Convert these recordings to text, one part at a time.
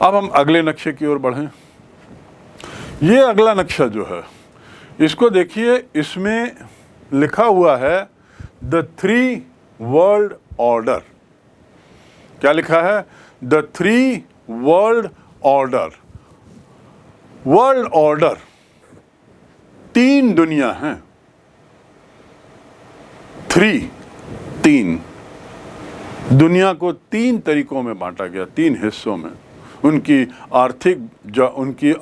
अब हम अगले नक्शे की ओर बढ़ें। ये अगला नक्शा जो है, इसको देखिए, इसमें लिखा हुआ है द थ्री वर्ल्ड ऑर्डर। क्या लिखा है? The three world order. World order, तीन दुनिया हैं। तीन दुनिया को तीन तरीकों में बांटा गया, तीन हिस्सों में। उनकी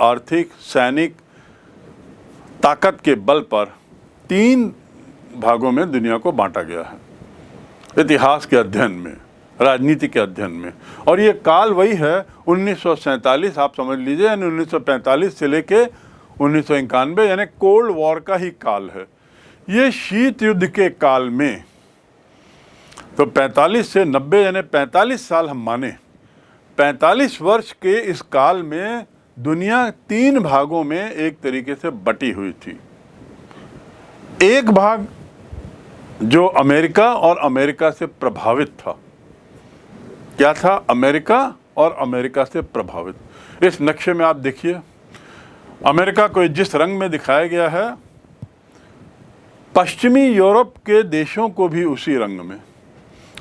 आर्थिक सैनिक ताकत के बल पर तीन भागों में दुनिया को बांटा गया है, इतिहास के अध्ययन में, राजनीति के अध्ययन में। और ये काल वही है 1947, आप समझ लीजिए, यानी 1945 से लेके 1991, यानी कोल्ड वॉर का ही काल है। ये शीत युद्ध के काल में, तो 45 से 90 यानी 45 साल हम माने, 45 वर्ष के इस काल में दुनिया तीन भागों में एक तरीके से बटी हुई थी। एक भाग जो अमेरिका और अमेरिका से प्रभावित था। क्या था? अमेरिका और अमेरिका से प्रभावित। इस नक्शे में आप देखिए, अमेरिका को जिस रंग में दिखाया गया है, पश्चिमी यूरोप के देशों को भी उसी रंग में,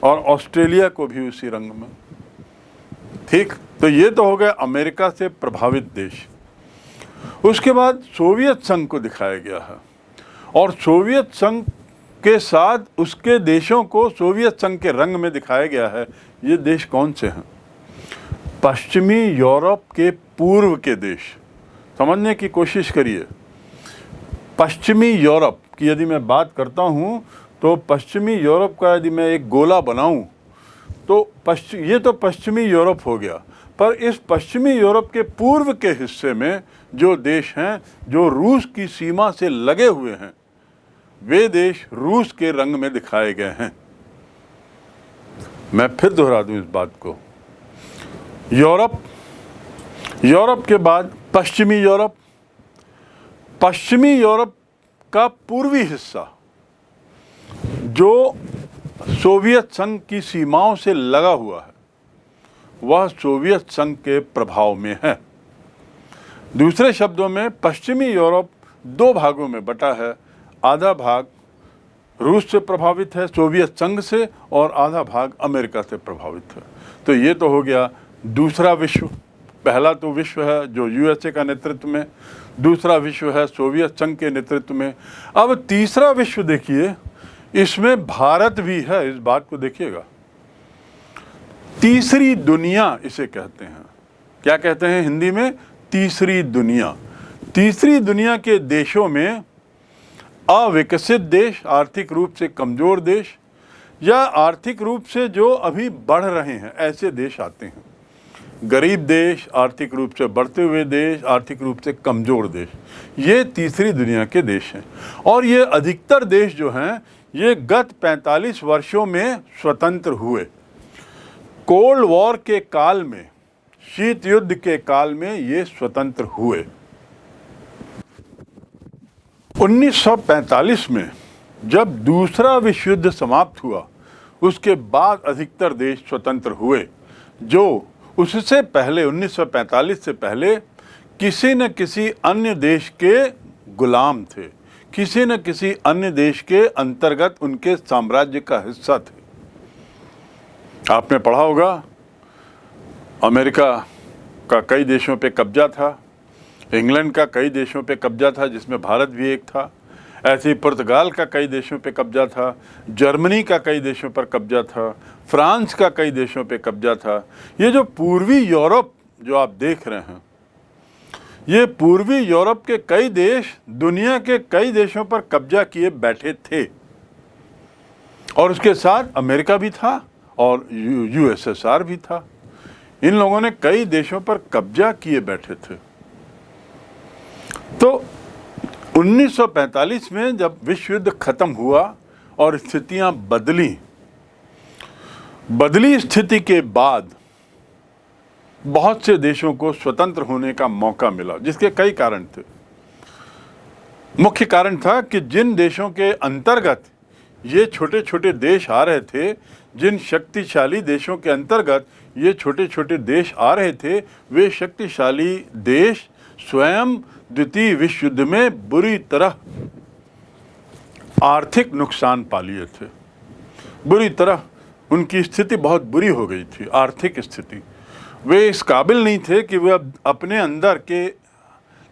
और ऑस्ट्रेलिया को भी उसी रंग में। ठीक, तो ये तो हो गया अमेरिका से प्रभावित देश। उसके बाद सोवियत संघ को दिखाया गया है, और सोवियत संघ के साथ उसके देशों को सोवियत संघ के रंग में दिखाया गया है। ये देश कौन से हैं? पश्चिमी यूरोप के पूर्व के देश। समझने की कोशिश करिए। पश्चिमी यूरोप की यदि मैं बात करता हूँ, तो पश्चिमी यूरोप का यदि मैं एक गोला बनाऊँ, तो ये तो पश्चिमी यूरोप हो गया, पर इस पश्चिमी यूरोप के पूर्व के हिस्से में जो देश हैं, जो रूस की सीमा से लगे हुए हैं, वे देश रूस के रंग में दिखाए गए हैं। मैं फिर दोहरा दूं इस बात को। यूरोप के बाद पश्चिमी यूरोप, पश्चिमी यूरोप का पूर्वी हिस्सा जो सोवियत संघ की सीमाओं से लगा हुआ है, वह सोवियत संघ के प्रभाव में है। दूसरे शब्दों में, पश्चिमी यूरोप दो भागों में बटा है। आधा भाग रूस से प्रभावित है, सोवियत संघ से, और आधा भाग अमेरिका से प्रभावित है। तो ये तो हो गया दूसरा विश्व। पहला तो विश्व है जो यूएसए का नेतृत्व में, दूसरा विश्व है सोवियत संघ के नेतृत्व में। अब तीसरा विश्व देखिए, इसमें भारत भी है। इस बात को देखिएगा, तीसरी दुनिया इसे कहते हैं। क्या कहते हैं हिंदी में? तीसरी दुनिया। तीसरी दुनिया के देशों में अविकसित देश, आर्थिक रूप से कमजोर देश, या आर्थिक रूप से जो अभी बढ़ रहे हैं, ऐसे देश आते हैं। गरीब देश, आर्थिक रूप से बढ़ते हुए देश, आर्थिक रूप से कमजोर देश, ये तीसरी दुनिया के देश हैं। और ये अधिकतर देश जो हैं, ये गत 45 वर्षों में स्वतंत्र हुए। कोल्ड वॉर के काल में, शीत युद्ध के काल में ये स्वतंत्र हुए। 1945 में जब दूसरा विश्व युद्ध समाप्त हुआ, उसके बाद अधिकतर देश स्वतंत्र हुए, जो उससे पहले 1945 से पहले किसी न किसी अन्य देश के गुलाम थे, किसी न किसी अन्य देश के अंतर्गत उनके साम्राज्य का हिस्सा थे। आपने पढ़ा होगा, अमेरिका का कई देशों पे कब्जा था, इंग्लैंड का कई देशों पे कब्जा था, जिसमें भारत भी एक था। ऐसे ही पुर्तगाल का कई देशों पे कब्जा था, जर्मनी का कई देशों पर कब्जा था, फ्रांस का कई देशों पे कब्जा था। ये जो पूर्वी यूरोप जो आप देख रहे हैं, ये पूर्वी यूरोप के कई देश दुनिया के कई देशों पर कब्जा किए बैठे थे, और उसके साथ अमेरिका भी था और यूएसएसआर भी था। इन लोगों ने कई देशों पर कब्जा किए बैठे थे। तो 1945 में जब विश्व युद्ध खत्म हुआ और स्थितियां बदली स्थिति के बाद बहुत से देशों को स्वतंत्र होने का मौका मिला, जिसके कई कारण थे। मुख्य कारण था कि जिन देशों के अंतर्गत ये छोटे छोटे देश आ रहे थे, जिन शक्तिशाली देशों के अंतर्गत ये छोटे छोटे देश आ रहे थे, वे शक्तिशाली देश स्वयं द्वितीय विश्व युद्ध में बुरी तरह आर्थिक नुकसान पा लिए थे। बुरी तरह उनकी स्थिति बहुत बुरी हो गई थी, आर्थिक स्थिति। वे इस काबिल नहीं थे कि वे अपने अंदर के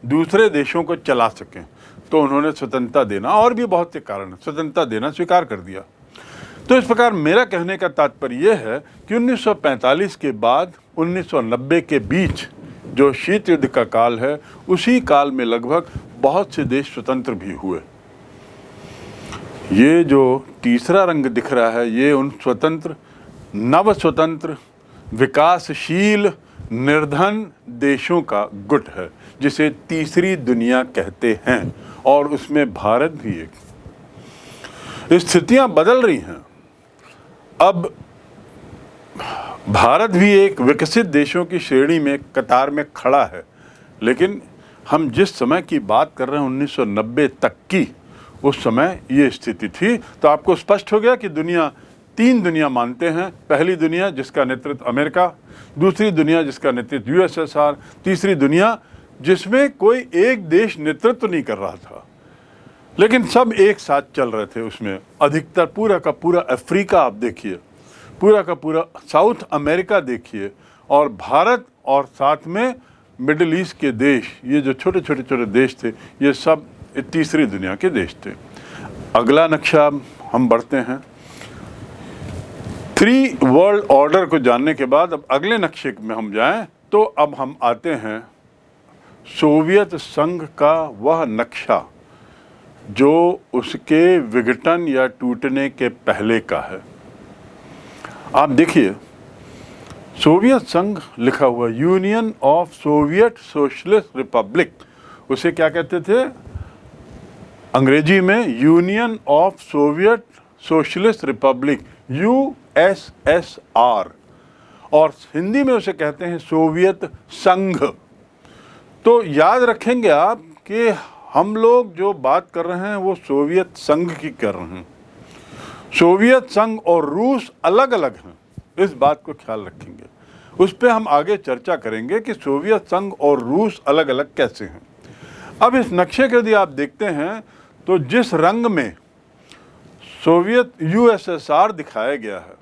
दूसरे देशों को चला सकें, तो उन्होंने स्वतंत्रता देना, और भी बहुत से कारण, स्वतंत्रता देना स्वीकार कर दिया। तो इस प्रकार मेरा कहने का तात्पर्य यह है कि 1945 के बाद 1990 के बीच जो शीत युद्ध का काल है, उसी काल में लगभग बहुत से देश स्वतंत्र भी हुए। ये जो तीसरा रंग दिख रहा है, ये उन स्वतंत्र, नव स्वतंत्र, विकासशील, निर्धन देशों का गुट है, जिसे तीसरी दुनिया कहते हैं, और उसमें भारत भी एक। स्थितियां बदल रही हैं। अब भारत भी एक विकसित देशों की श्रेणी में, कतार में खड़ा है। लेकिन हम जिस समय की बात कर रहे हैं 1990 तक की, उस समय ये स्थिति थी। तो आपको स्पष्ट हो गया कि दुनिया, तीन दुनिया मानते हैं। पहली दुनिया जिसका नेतृत्व अमेरिका, दूसरी दुनिया जिसका नेतृत्व यूएसएसआर, तीसरी दुनिया जिसमें कोई एक देश नेतृत्व नहीं कर रहा था, लेकिन सब एक साथ चल रहे थे। उसमें अधिकतर पूरा का पूरा अफ्रीका आप देखिए, पूरा का पूरा साउथ अमेरिका देखिए, और भारत, और साथ में मिडिल ईस्ट के देश, ये जो छोटे छोटे छोटे देश थे, ये सब तीसरी दुनिया के देश थे। अगला नक्शा हम बढ़ते हैं। 3 वर्ल्ड ऑर्डर को जानने के बाद अब अगले नक्शे में हम जाएं, तो अब हम आते हैं सोवियत संघ का वह नक्शा जो उसके विघटन या टूटने के पहले का है। आप देखिए, सोवियत संघ लिखा हुआ, union of Soviet socialist Republic, उसे क्या कहते थे अंग्रेजी में? Union of Soviet socialist Republic, USSR, और हिंदी में उसे कहते हैं सोवियत संघ। तो याद रखेंगे आप कि हम लोग जो बात कर रहे हैं वो सोवियत संघ की कर रहे हैं। सोवियत संघ और रूस अलग अलग हैं, इस बात को ख्याल रखेंगे। उस पर हम आगे चर्चा करेंगे कि सोवियत संघ और रूस अलग अलग कैसे हैं। अब इस नक्शे को यदि आप देखते हैं तो जिस रंग में सोवियत USSR दिखाया गया है,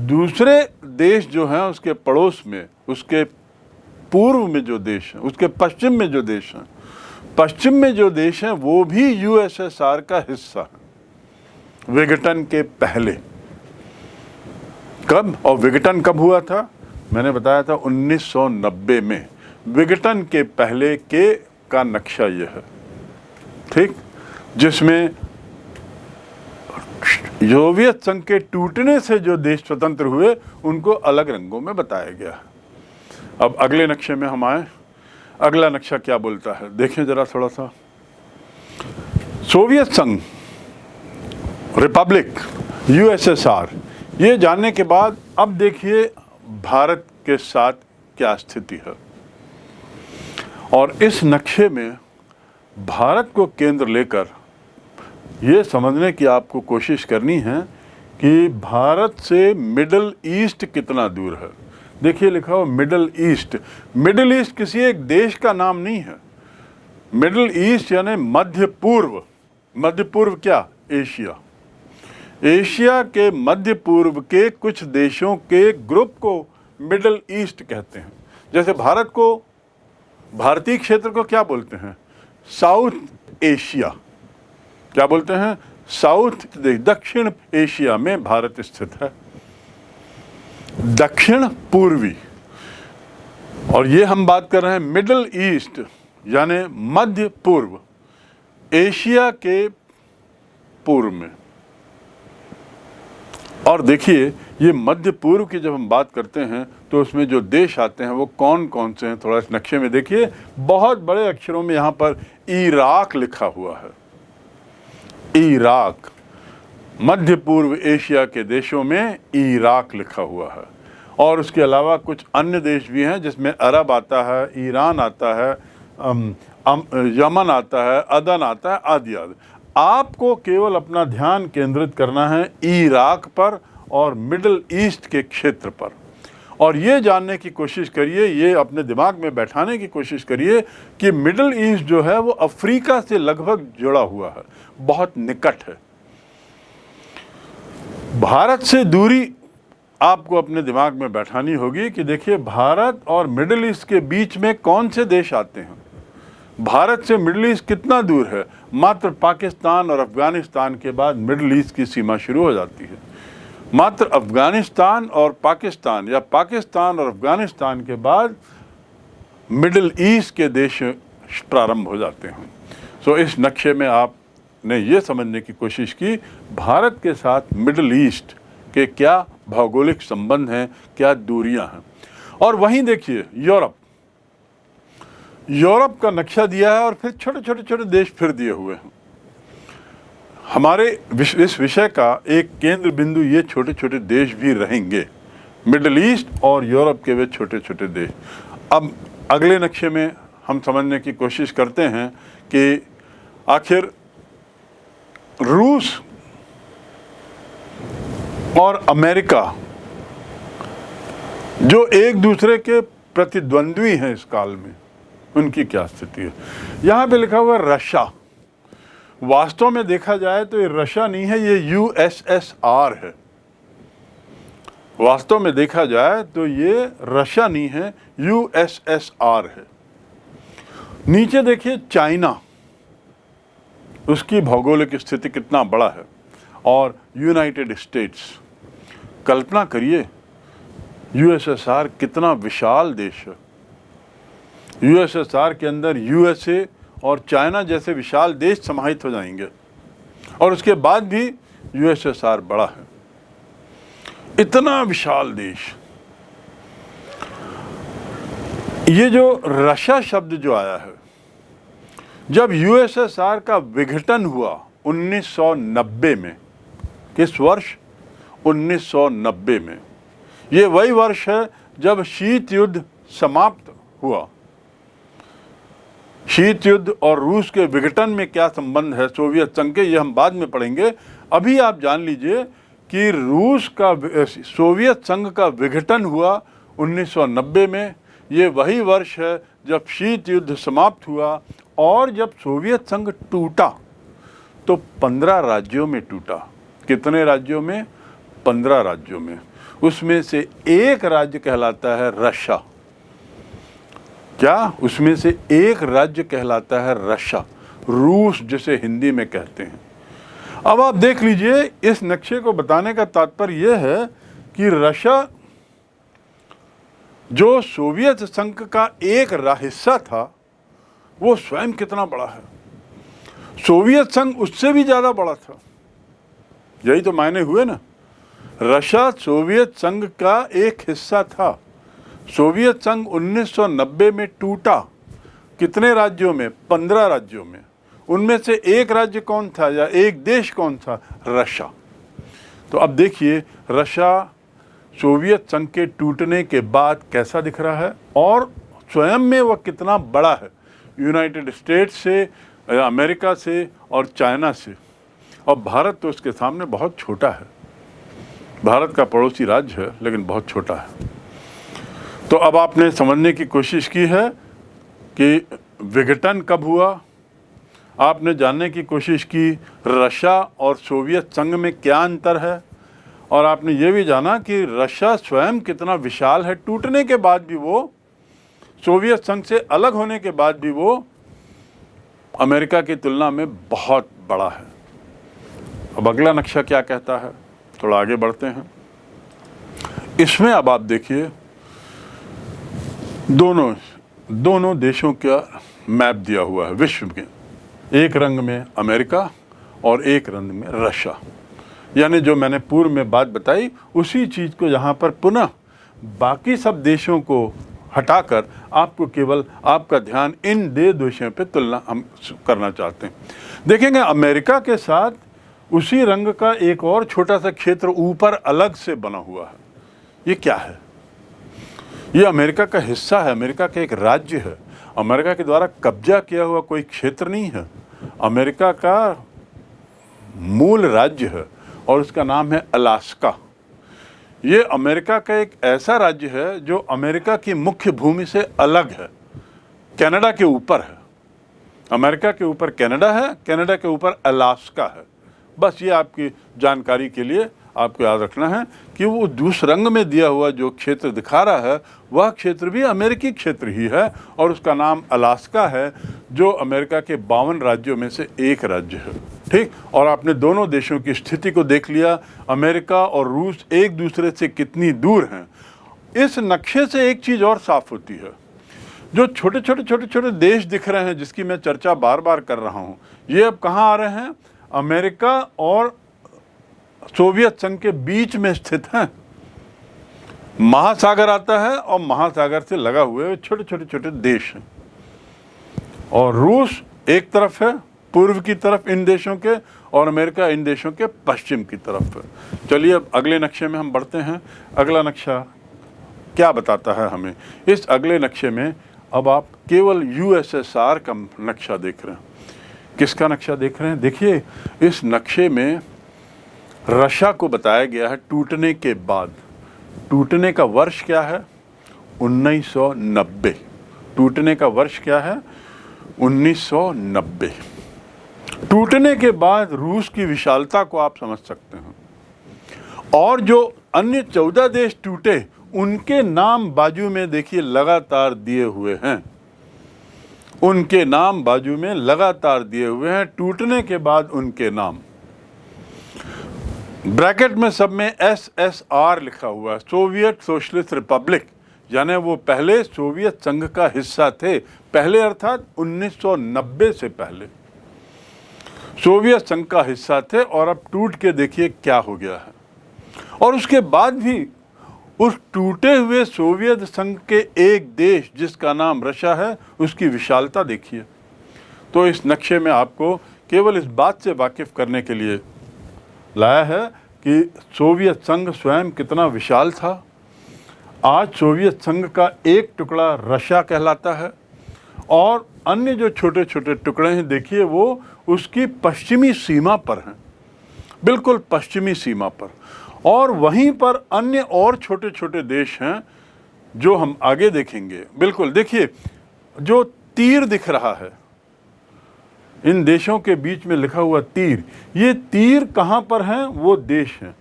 दूसरे देश जो हैं उसके पड़ोस में, उसके पूर्व में जो देश हैं, उसके पश्चिम में जो देश हैं, पश्चिम में जो देश हैं वो भी USSR का हिस्सा है विघटन के पहले। कब, और विघटन कब हुआ था? मैंने बताया था 1990 में। विघटन के पहले के का नक्शा यह है, ठीक, जिसमें सोवियत संघ के टूटने से जो देश स्वतंत्र हुए उनको अलग रंगों में बताया गया है। अब अगले नक्शे में हम आए। अगला नक्शा क्या बोलता है, देखें जरा थोड़ा सा। सोवियत संघ, रिपब्लिक, USSR, ये जानने के बाद अब देखिए भारत के साथ क्या स्थिति है। और इस नक्शे में भारत को केंद्र लेकर ये समझने की आपको कोशिश करनी है कि भारत से मिडिल ईस्ट कितना दूर है। देखिए लिखा हो मिडिल ईस्ट। मिडिल ईस्ट किसी एक देश का नाम नहीं है। मिडिल ईस्ट यानी मध्य पूर्व। मध्य पूर्व क्या? एशिया। एशिया के मध्य पूर्व के कुछ देशों के ग्रुप को मिडिल ईस्ट कहते हैं। जैसे भारत को, भारतीय क्षेत्र को क्या बोलते हैं? South Asia. क्या बोलते हैं? साउथ, दक्षिण एशिया में भारत स्थित है, दक्षिण पूर्वी। और ये हम बात कर रहे हैं मिडिल ईस्ट यानी मध्य पूर्व, एशिया के पूर्व में। और देखिए ये मध्य पूर्व की जब हम बात करते हैं तो उसमें जो देश आते हैं वो कौन कौन से हैं, थोड़ा इस नक्शे में देखिए। बहुत बड़े अक्षरों में यहाँ पर इराक लिखा हुआ है। इराक, मध्य पूर्व एशिया के देशों में इराक लिखा हुआ है। और उसके अलावा कुछ अन्य देश भी हैं जिसमें अरब आता है, ईरान आता है, यमन आता है, अदन आता है, आदि आदि। आपको केवल अपना ध्यान केंद्रित करना है इराक पर और मिडिल ईस्ट के क्षेत्र पर। और ये जानने की कोशिश करिए, ये अपने दिमाग में बैठाने की कोशिश करिए कि मिडिल ईस्ट जो है वो अफ्रीका से लगभग जुड़ा हुआ है, बहुत निकट है। भारत से दूरी आपको अपने दिमाग में बैठानी होगी कि देखिए भारत और मिडिल ईस्ट के बीच में कौन से देश आते हैं। भारत से मिडिल ईस्ट कितना दूर है? मात्र पाकिस्तान और अफगानिस्तान के बाद मिडिल ईस्ट की सीमा शुरू हो जाती है। मात्र अफगानिस्तान और पाकिस्तान या पाकिस्तान और अफगानिस्तान के बाद मिडिल ईस्ट के देश प्रारंभ हो जाते हैं। सो इस नक्शे में आपने ये समझने की कोशिश की भारत के साथ मिडिल ईस्ट के क्या भौगोलिक संबंध हैं, क्या दूरियां हैं। और वहीं देखिए यूरोप का नक्शा दिया है और फिर छोटे छोटे देश फिर दिए हुए हैं। हमारे इस विषय का एक केंद्र बिंदु ये छोटे छोटे देश भी रहेंगे, मिडिल ईस्ट और यूरोप के वे छोटे छोटे देश। अब अगले नक्शे में हम समझने की कोशिश करते हैं कि आखिर रूस और अमेरिका जो एक दूसरे के प्रतिद्वंद्वी हैं इस काल में, उनकी क्या स्थिति है। यहाँ पे लिखा हुआ रशिया। वास्तव में देखा जाए तो ये रशिया नहीं है, ये यूएसएसआर है। वास्तव में देखा जाए तो ये रशिया नहीं है, यूएसएसआर है। नीचे देखिए चाइना, उसकी भौगोलिक स्थिति कितना बड़ा है, और यूनाइटेड स्टेट्स। कल्पना करिए यूएसएसआर कितना विशाल देश है। यूएसएसआर के अंदर यूएसए और चाइना जैसे विशाल देश समाहित हो जाएंगे, और उसके बाद भी यूएसएसआर बड़ा है। इतना विशाल देश। ये जो रशिया शब्द जो आया है, जब यूएसएसआर का विघटन हुआ 1990 में, किस वर्ष? 1990 में। ये वही वर्ष है जब शीत युद्ध समाप्त हुआ। शीत युद्ध और रूस के विघटन में क्या संबंध है सोवियत संघ के, ये हम बाद में पढ़ेंगे। अभी आप जान लीजिए कि सोवियत संघ का विघटन हुआ 1990 में। ये वही वर्ष है जब शीत युद्ध समाप्त हुआ, और जब सोवियत संघ टूटा तो 15 राज्यों में टूटा। कितने राज्यों में? 15 राज्यों में। उसमें से एक राज्य कहलाता है रशिया। क्या? उसमें से एक राज्य कहलाता है रशिया, रूस जिसे हिंदी में कहते हैं। अब आप देख लीजिए, इस नक्शे को बताने का तात्पर्य यह है कि रशिया जो सोवियत संघ का एक हिस्सा था, वो स्वयं कितना बड़ा है। सोवियत संघ उससे भी ज्यादा बड़ा था। यही तो मायने हुए ना। रशिया सोवियत संघ का एक हिस्सा था। सोवियत संघ 1990 में टूटा। कितने राज्यों में? 15 राज्यों में। उनमें से एक राज्य कौन था, या एक देश कौन था? रशिया। तो अब देखिए रशिया सोवियत संघ के टूटने के बाद कैसा दिख रहा है, और स्वयं में वह कितना बड़ा है, यूनाइटेड स्टेट्स से, अमेरिका से और चाइना से। और भारत तो उसके सामने बहुत छोटा है। भारत का पड़ोसी राज्य है लेकिन बहुत छोटा है। तो अब आपने समझने की कोशिश की है कि विघटन कब हुआ। आपने जानने की कोशिश की रशिया और सोवियत संघ में क्या अंतर है, और आपने ये भी जाना कि रशिया स्वयं कितना विशाल है। टूटने के बाद भी वो, सोवियत संघ से अलग होने के बाद भी वो अमेरिका की तुलना में बहुत बड़ा है। अब अगला नक्शा क्या कहता है, थोड़ा आगे बढ़ते हैं। इसमें अब आप देखिए दोनों देशों का मैप दिया हुआ है विश्व में। एक रंग में अमेरिका और एक रंग में रशिया। यानी जो मैंने पूर्व में बात बताई उसी चीज़ को यहाँ पर पुनः बाकी सब देशों को हटाकर आपको केवल आपका ध्यान इन देशों पे तुलना हम करना चाहते हैं। देखेंगे अमेरिका के साथ उसी रंग का एक और छोटा सा क्षेत्र ऊपर अलग से बना हुआ है। ये क्या है? ये अमेरिका का हिस्सा है, अमेरिका का एक राज्य है। अमेरिका के द्वारा कब्जा किया हुआ कोई क्षेत्र नहीं है। अमेरिका का मूल राज्य है और उसका नाम है अलास्का। ये अमेरिका का एक ऐसा राज्य है जो अमेरिका की मुख्य भूमि से अलग है, कनाडा के ऊपर है। अमेरिका के ऊपर कनाडा है, कनाडा के ऊपर अलास्का है। बस ये आपकी जानकारी के लिए आपको याद रखना है कि वो दूस रंग में दिया हुआ जो क्षेत्र दिखा रहा है वह क्षेत्र भी अमेरिकी क्षेत्र ही है और उसका नाम अलास्का है, जो अमेरिका के 52 राज्यों में से एक राज्य है। ठीक, और आपने दोनों देशों की स्थिति को देख लिया, अमेरिका और रूस एक दूसरे से कितनी दूर हैं। इस नक्शे से एक चीज़ और साफ होती है, जो छोटे छोटे देश दिख रहे हैं जिसकी मैं चर्चा बार बार कर रहा हूँ, ये अब कहाँ आ रहे हैं? अमेरिका और सोवियत संघ के बीच में स्थित हैं। महासागर आता है और महासागर से लगा हुए छोटे छोटे देश हैं, और रूस एक तरफ है पूर्व की तरफ इन देशों के, और अमेरिका इन देशों के पश्चिम की तरफ है। चलिए अब अगले नक्शे में हम बढ़ते हैं। अगला नक्शा क्या बताता है हमें? इस अगले नक्शे में अब आप केवल यूएसएसआर का नक्शा देख रहे हैं। किसका नक्शा देख रहे हैं? देखिए, इस नक्शे में रशिया को बताया गया है टूटने के बाद। टूटने का वर्ष क्या है? 1990। टूटने का वर्ष क्या है? 1990। टूटने के बाद रूस की विशालता को आप समझ सकते हैं। और जो अन्य 14 देश टूटे उनके नाम बाजू में देखिए लगातार दिए हुए हैं। उनके नाम बाजू में लगातार दिए हुए हैं, टूटने के बाद उनके नाम। ब्रैकेट में सब में SSR लिखा हुआ है, सोवियत सोशलिस्ट रिपब्लिक, यानी वो पहले सोवियत संघ का हिस्सा थे। पहले अर्थात 1990 से पहले सोवियत संघ का हिस्सा थे, और अब टूट के देखिए क्या हो गया है। और उसके बाद भी उस टूटे हुए सोवियत संघ के एक देश जिसका नाम रशिया है, उसकी विशालता देखिए। तो इस नक्शे में आपको केवल इस बात से वाकिफ करने के लिए लाया है कि सोवियत संघ स्वयं कितना विशाल था। आज सोवियत संघ का एक टुकड़ा रशिया कहलाता है, और अन्य जो छोटे छोटे टुकड़े हैं देखिए वो उसकी पश्चिमी सीमा पर हैं, बिल्कुल पश्चिमी सीमा पर। और वहीं पर अन्य और छोटे छोटे देश हैं जो हम आगे देखेंगे। बिल्कुल देखिए, जो तीर दिख रहा है इन देशों के बीच में लिखा हुआ तीर, ये तीर कहाँ पर हैं? वो देश हैं,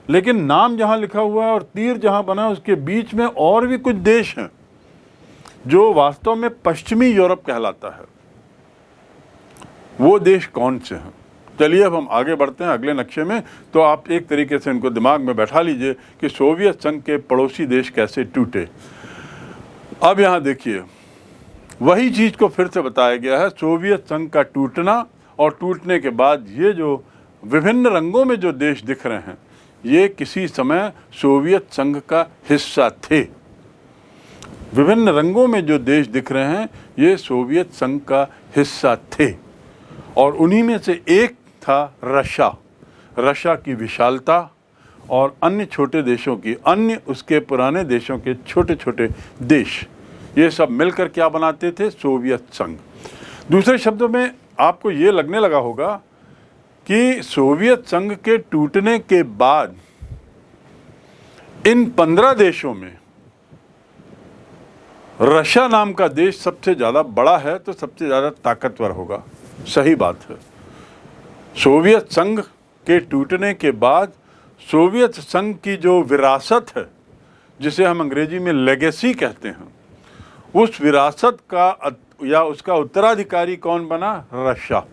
लेकिन नाम जहाँ लिखा हुआ है और तीर जहाँ बना है उसके बीच में और भी कुछ देश हैं जो वास्तव में पश्चिमी यूरोप कहलाता है। वो देश कौन से हैं? चलिए अब हम आगे बढ़ते हैं अगले नक्शे में। तो आप एक तरीके से इनको दिमाग में बैठा लीजिए कि सोवियत संघ के पड़ोसी देश कैसे टूटे। अब यहाँ देखिए, वही चीज़ को फिर से बताया गया है, सोवियत संघ का टूटना, और टूटने के बाद ये जो विभिन्न रंगों में जो देश दिख रहे हैं ये किसी समय सोवियत संघ का हिस्सा थे। विभिन्न रंगों में जो देश दिख रहे हैं ये सोवियत संघ का हिस्सा थे, और उन्हीं में से एक था रशिया। रशिया की विशालता और अन्य छोटे देशों की, अन्य उसके पुराने देशों के छोटे छोटे देश, ये सब मिलकर क्या बनाते थे? सोवियत संघ। दूसरे शब्दों में आपको ये लगने लगा होगा कि सोवियत संघ के टूटने के बाद इन 15 देशों में रशिया नाम का देश सबसे ज़्यादा बड़ा है, तो सबसे ज़्यादा ताकतवर होगा। सही बात है। सोवियत संघ के टूटने के बाद सोवियत संघ की जो विरासत है, जिसे हम अंग्रेजी में लेगेसी कहते हैं, उस विरासत का या उसका उत्तराधिकारी कौन बना? रशिया।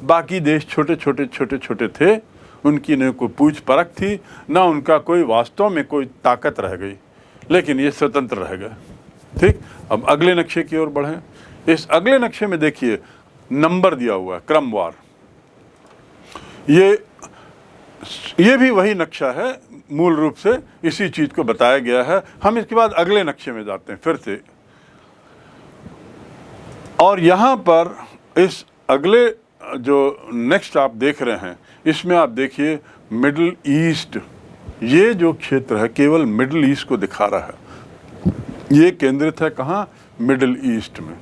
बाकी देश छोटे छोटे थे, उनकी न कोई पूछ परख थी, ना उनका कोई वास्तव में कोई ताकत रह गई, लेकिन ये स्वतंत्र रह गए। ठीक, अब अगले नक्शे की ओर बढ़ें। इस अगले नक्शे में देखिए नंबर दिया हुआ है, क्रमवार। ये भी वही नक्शा है, मूल रूप से इसी चीज़ को बताया गया है। हम इसके बाद अगले नक्शे में जाते हैं फिर से, और यहाँ पर इस अगले जो नेक्स्ट आप देख रहे हैं इसमें आप देखिए मिडिल ईस्ट। ये जो क्षेत्र है केवल मिडिल ईस्ट को दिखा रहा है। ये केंद्रित है कहाँ? मिडिल ईस्ट में।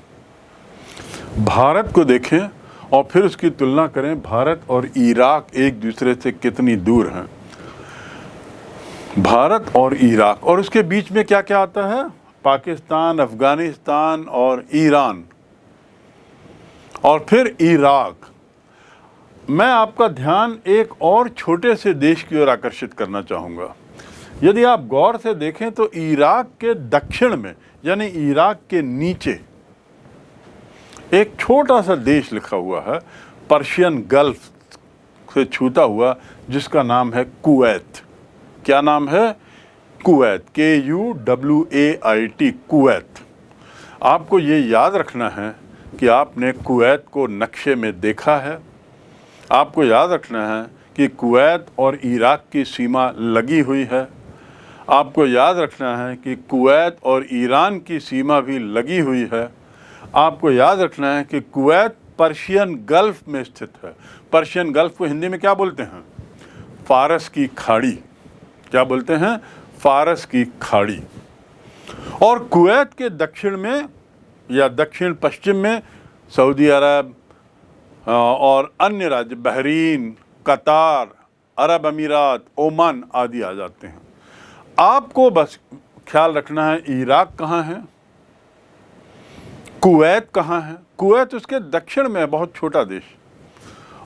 भारत को देखें और फिर उसकी तुलना करें, भारत और इराक एक दूसरे से कितनी दूर हैं। भारत और इराक, और उसके बीच में क्या क्या आता है? पाकिस्तान, अफगानिस्तान और ईरान और फिर इराक। मैं आपका ध्यान एक और छोटे से देश की ओर आकर्षित करना चाहूँगा। यदि आप गौर से देखें तो इराक के दक्षिण में, यानी इराक के नीचे, एक छोटा सा देश लिखा हुआ है, पर्शियन गल्फ से छूता हुआ, जिसका नाम है कुवैत। क्या नाम है? Kuwait, KUWAIT, Kuwait. आपको ये याद रखना है कि आपने कुवैत को नक्शे में देखा है। आपको याद रखना है कि कुवैत और इराक की सीमा लगी हुई है। आपको याद रखना है कि कुवैत और ईरान की सीमा भी लगी हुई है। आपको याद रखना है कि कुवैत पर्शियन गल्फ में स्थित है। पर्शियन गल्फ को हिंदी में क्या बोलते हैं? फारस की खाड़ी। क्या बोलते हैं? फारस की खाड़ी। और कुवैत के दक्षिण में या दक्षिण पश्चिम में सऊदी अरब और अन्य राज्य, बहरीन, कतार, अरब अमीरात, ओमान आदि आ जाते हैं। आपको बस ख्याल रखना है इराक कहाँ है, कुवैत कहाँ है। कुवैत उसके दक्षिण में है, बहुत छोटा देश।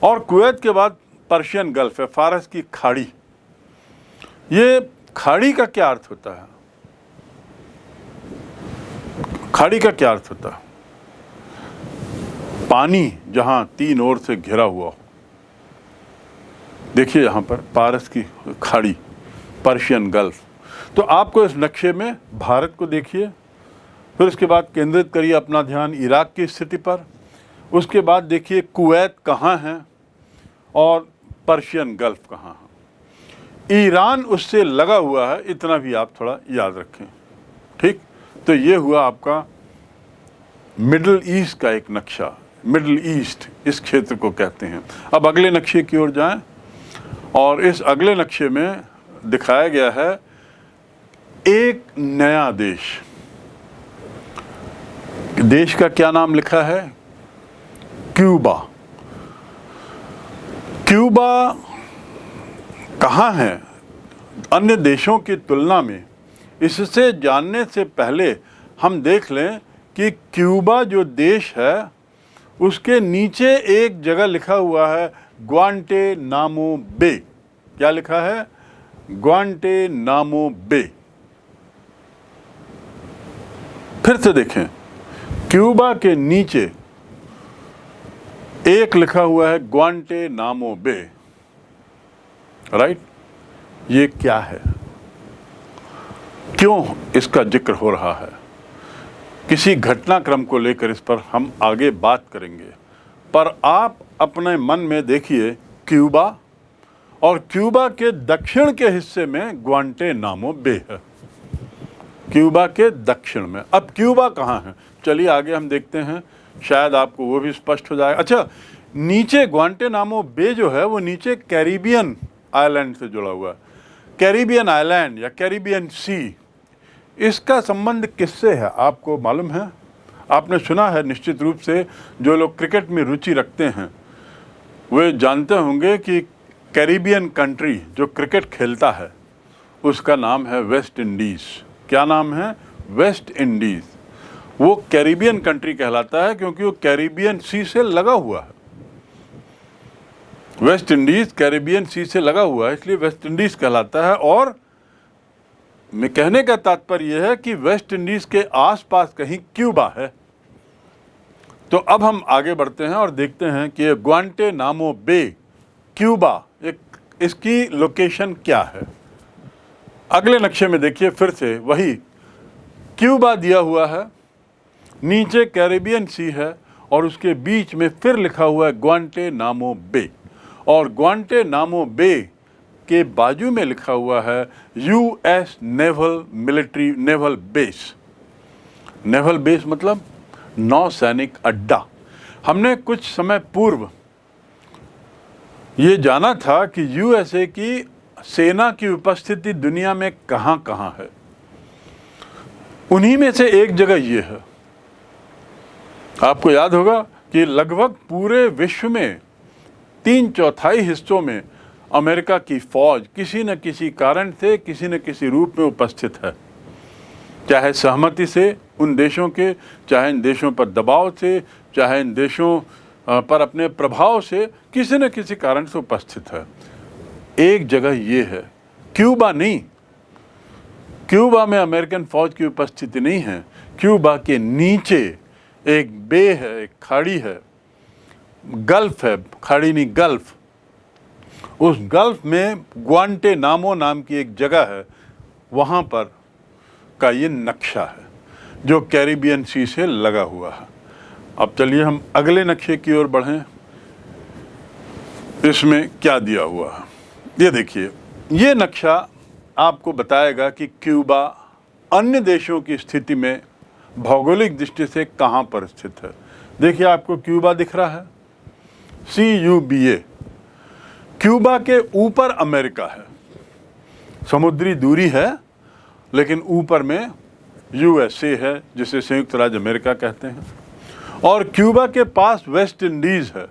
और कुवैत के बाद पर्शियन गल्फ है, फारस की खाड़ी। ये खाड़ी का क्या अर्थ होता है? खाड़ी का क्या अर्थ होता है? पानी जहां तीन ओर से घिरा हुआ हो। देखिए यहां पर फारस की खाड़ी, पर्शियन गल्फ। तो आपको इस नक्शे में भारत को देखिए, फिर उसके बाद केंद्रित करिए अपना ध्यान इराक की स्थिति पर। उसके बाद देखिए कुवैत कहाँ है और पर्शियन गल्फ कहाँ है। ईरान उससे लगा हुआ है, इतना भी आप थोड़ा याद रखें। ठीक, तो ये हुआ आपका मिडिल ईस्ट का एक नक्शा। मिडिल ईस्ट इस क्षेत्र को कहते हैं। अब अगले नक्शे की ओर जाएं, और इस अगले नक्शे में दिखाया गया है एक नया देश। देश का क्या नाम लिखा है? क्यूबा। क्यूबा कहाँ है? अन्य देशों की तुलना में इससे जानने से पहले हम देख लें कि क्यूबा जो देश है उसके नीचे एक जगह लिखा हुआ है ग्वांटेनामो बे। क्या लिखा है? ग्वांटेनामो बे। फिर से देखें, क्यूबा के नीचे एक लिखा हुआ है ग्वांटेनामो बे। राइट, ये क्या है? क्यों इसका जिक्र हो रहा है? किसी घटनाक्रम को लेकर इस पर हम आगे बात करेंगे, पर आप अपने मन में देखिए क्यूबा, और क्यूबा के दक्षिण के हिस्से में ग्वांटेनामो बे है। क्यूबा के दक्षिण में। अब क्यूबा कहाँ है? चलिए आगे हम देखते हैं, शायद आपको वो भी स्पष्ट हो जाए। अच्छा, नीचे ग्वांटेनामो बे जो है वो नीचे कैरिबियन आइलैंड से जुड़ा हुआ है। कैरिबियन आइलैंड या कैरिबियन सी, इसका संबंध किससे है आपको मालूम है? आपने सुना है निश्चित रूप से, जो लोग क्रिकेट में रुचि रखते हैं वे जानते होंगे कि कैरिबियन कंट्री जो क्रिकेट खेलता है उसका नाम है वेस्ट इंडीज़। क्या नाम है? West Indies. वो कैरिबियन कंट्री कहलाता है क्योंकि वो कैरिबियन सी से लगा हुआ है। वेस्ट इंडीज़ कैरिबियन सी से लगा हुआ है, इसलिए वेस्ट इंडीज़ कहलाता है। और मैं कहने का तात्पर्य यह है कि वेस्ट इंडीज़ के आसपास कहीं क्यूबा है। तो अब हम आगे बढ़ते हैं और देखते हैं कि ग्वांटेनामो बे, क्यूबा, इसकी लोकेशन क्या है। अगले नक्शे में देखिए, फिर से वही क्यूबा दिया हुआ है, नीचे कैरिबियन सी है और उसके बीच में फिर लिखा हुआ है ग्वांटेनामो बे। और ग्वांटेनामो बे के बाजू में लिखा हुआ है US naval base. Naval base मतलब नौसैनिक अड्डा। हमने कुछ समय पूर्व ये जाना था कि USA की सेना की उपस्थिति दुनिया में कहाँ कहाँ है। उन्हीं में से एक जगह ये है। आपको याद होगा कि लगभग पूरे विश्व में 3/4 हिस्सों में अमेरिका की फौज किसी न किसी कारण से किसी न किसी रूप में उपस्थित है, चाहे सहमति से उन देशों के, चाहे इन देशों पर दबाव से, चाहे इन देशों पर अपने प्रभाव से, किसी न किसी कारण से उपस्थित है। एक जगह ये है, क्यूबा नहीं। क्यूबा में अमेरिकन फौज की उपस्थिति नहीं है। क्यूबा के नीचे एक बे है, एक खाड़ी है, गल्फ है, खाड़ी नहीं गल्फ। उस गल्फ में ग्वांटेनामो नाम की एक जगह है, वहाँ पर का ये नक्शा है जो कैरिबियन सी से लगा हुआ है। अब चलिए हम अगले नक्शे की ओर बढ़ें। इसमें क्या दिया हुआ है ये देखिए। ये नक्शा आपको बताएगा कि क्यूबा अन्य देशों की स्थिति में भौगोलिक दृष्टि से कहाँ पर स्थित है। देखिए आपको क्यूबा दिख रहा है, CUBA। क्यूबा के ऊपर अमेरिका है, समुद्री दूरी है, लेकिन ऊपर में USA है, जिसे संयुक्त राज्य अमेरिका कहते हैं, और क्यूबा के पास वेस्ट इंडीज है।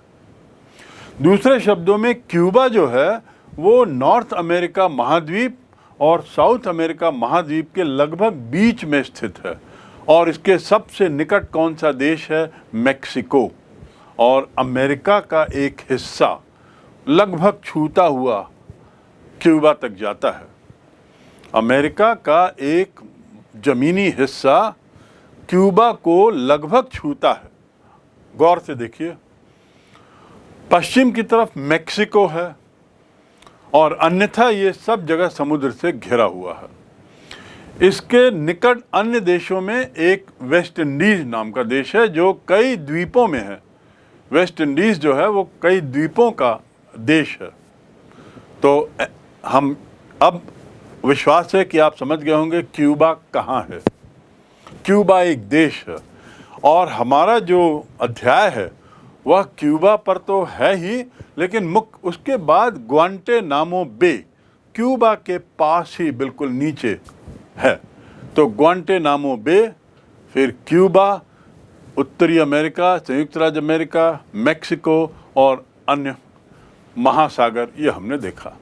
दूसरे शब्दों में क्यूबा जो है वो नॉर्थ अमेरिका महाद्वीप और साउथ अमेरिका महाद्वीप के लगभग बीच में स्थित है। और इसके सबसे निकट कौन सा देश है? मैक्सिको। और अमेरिका का एक हिस्सा लगभग छूता हुआ क्यूबा तक जाता है। अमेरिका का एक जमीनी हिस्सा क्यूबा को लगभग छूता है। गौर से देखिए, पश्चिम की तरफ मैक्सिको है और अन्यथा ये सब जगह समुद्र से घिरा हुआ है। इसके निकट अन्य देशों में एक वेस्ट इंडीज नाम का देश है जो कई द्वीपों में है। वेस्ट इंडीज जो है वो कई द्वीपों का देश है। तो हम अब विश्वास है कि आप समझ गए होंगे क्यूबा कहाँ है। क्यूबा एक देश है और हमारा जो अध्याय है वह क्यूबा पर तो है ही, लेकिन मुख्य उसके बाद ग्वांटेनामो बे क्यूबा के पास ही बिल्कुल नीचे है। तो ग्वांटेनामो बे, फिर क्यूबा, उत्तरी अमेरिका, संयुक्त राज्य अमेरिका, मैक्सिको और अन्य महासागर, ये हमने देखा।